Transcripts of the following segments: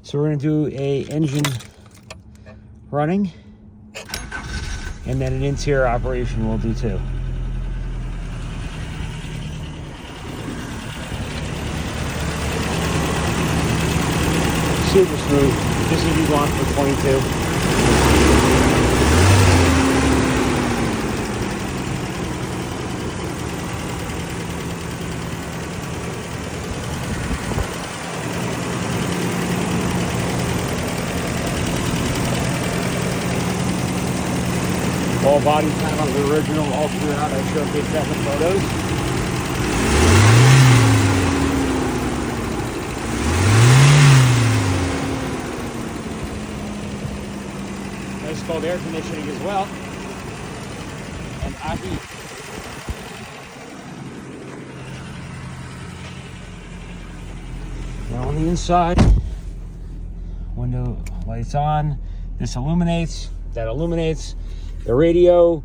So we're going to do a engine running, and then an interior operation we'll do too. Super smooth. This is what you want for 22. All body panel, the original, all throughout. I showcased that in the photos. Nice cold air conditioning as well. And Ahi. Now on the inside, window lights on. This illuminates, that illuminates. The radio,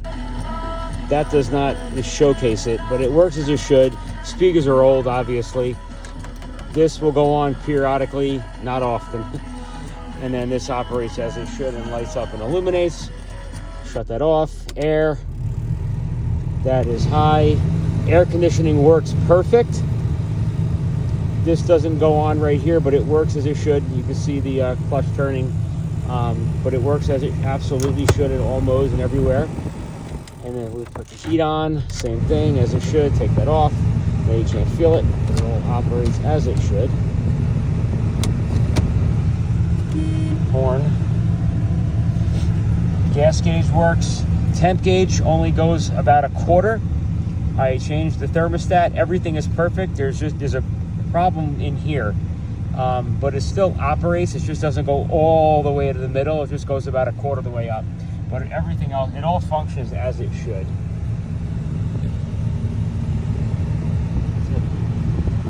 that does not showcase it, but it works as it should. Speakers are old, obviously. This will go on periodically, not often. And then this operates as it should and lights up and illuminates. Shut that off. Air, that is high. Air conditioning works perfect. This doesn't go on right here, but it works as it should. You can see the clutch turning. But it works as it absolutely should in all modes and everywhere. And then we put the heat on, same thing as it should. Take that off. Now you can't feel it. It all operates as it should. Horn. Gas gauge works. Temp gauge only goes about a quarter. I changed the thermostat. Everything is perfect. There's a problem in here. But it still operates. It just doesn't go all the way to the middle. It just goes about a quarter of the way up. But everything else, it all functions as it should.